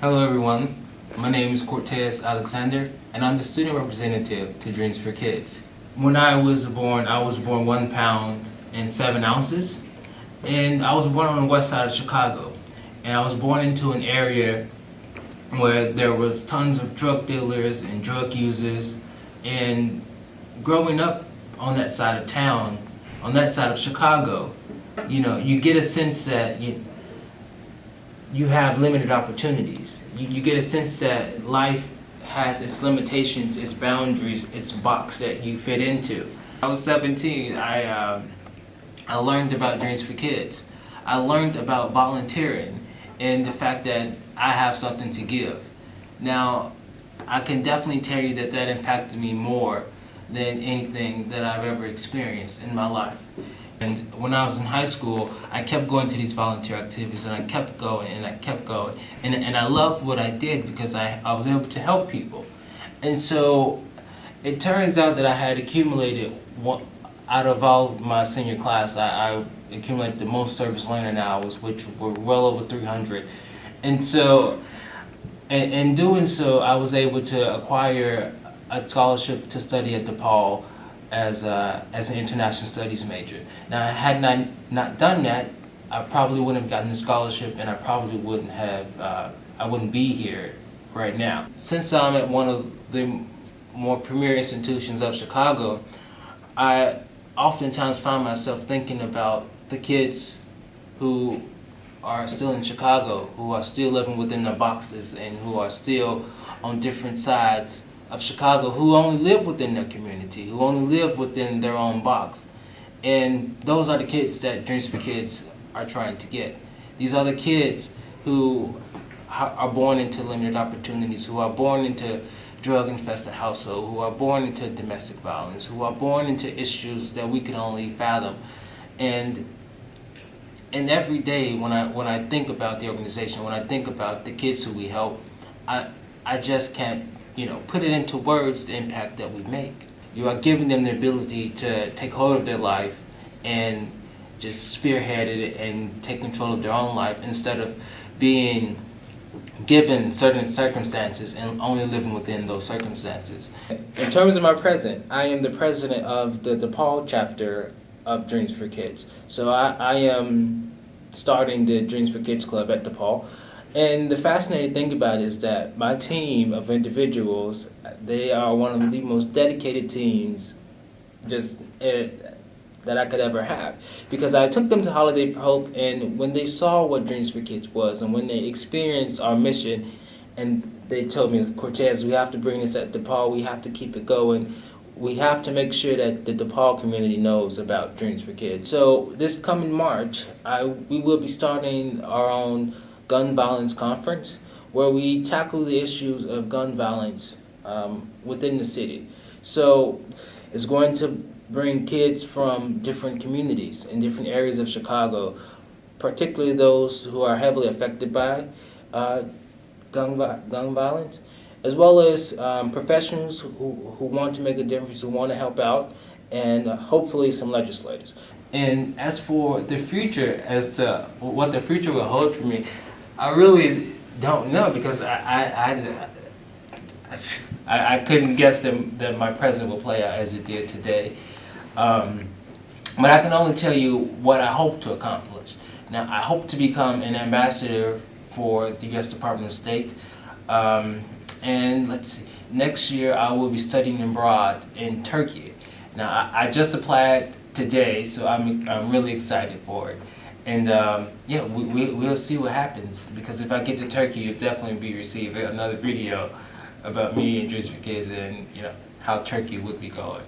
Hello everyone, my name is Cortez Alexander and I'm the student representative to Dreams for Kids. When I was born 1 pound and 7 ounces, and I was born on the west side of Chicago. And I was born into an area where there was tons of drug dealers and drug users, and growing up on that side of town, on that side of Chicago, you get a sense that you have limited opportunities. You get a sense that life has its limitations, its boundaries, its box that you fit into. I was 17, I learned about Dreams for Kids. I learned about volunteering and the fact that I have something to give. Now, I can definitely tell you that that impacted me more than anything that I've ever experienced in my life. And when I was in high school, I kept going to these volunteer activities, and I kept going, and I kept going. And I loved what I did because I was able to help people. And so it turns out that I had accumulated, out of all of my senior class, I accumulated the most service learning hours, which were well over 300. And so, in doing so, I was able to acquire a scholarship to study at DePaul as an international studies major. Now, had I not done that, I probably wouldn't have gotten the scholarship, and I probably wouldn't have, I wouldn't be here right now. Since I'm at one of the more premier institutions of Chicago, I oftentimes find myself thinking about the kids who are still in Chicago, who are still living within their boxes, and who are still on different sides of Chicago, who only live within their community, who only live within their own box. And those are the kids that Dreams for Kids are trying to get. These are the kids who are born into limited opportunities, who are born into drug-infested household, who are born into domestic violence, who are born into issues that we can only fathom. And every day when I think about the organization, when I think about the kids who we help, I just can't put it into words, the impact that we make. You are giving them the ability to take hold of their life and just spearhead it and take control of their own life, instead of being given certain circumstances and only living within those circumstances. In terms of my present, I am the president of the DePaul chapter of Dreams for Kids. So I am starting the Dreams for Kids Club at DePaul. And the fascinating thing about it is that my team of individuals, they are one of the most dedicated teams that I could ever have. Because I took them to Holiday for Hope, and when they saw what Dreams for Kids was, and when they experienced our mission, and they told me, Cortez, we have to bring this at DePaul, we have to keep it going, we have to make sure that the DePaul community knows about Dreams for Kids. So this coming March, we will be starting our own gun violence conference, where we tackle the issues of gun violence within the city. So it's going to bring kids from different communities in different areas of Chicago, particularly those who are heavily affected by gun violence, as well as professionals who want to make a difference, who want to help out, and hopefully some legislators. And as for the future, as to what the future will hold for me, I really don't know, because I couldn't guess that my president will play out as it did today. But I can only tell you what I hope to accomplish. Now, I hope to become an ambassador for the U.S. Department of State. And let's see, next year I will be studying abroad in Turkey. Now, I just applied today, so I'm really excited for it. And yeah, we'll see what happens, because if I get to Turkey, you'll definitely be receiving another video about me and Dreams for Kids, and how Turkey would be going.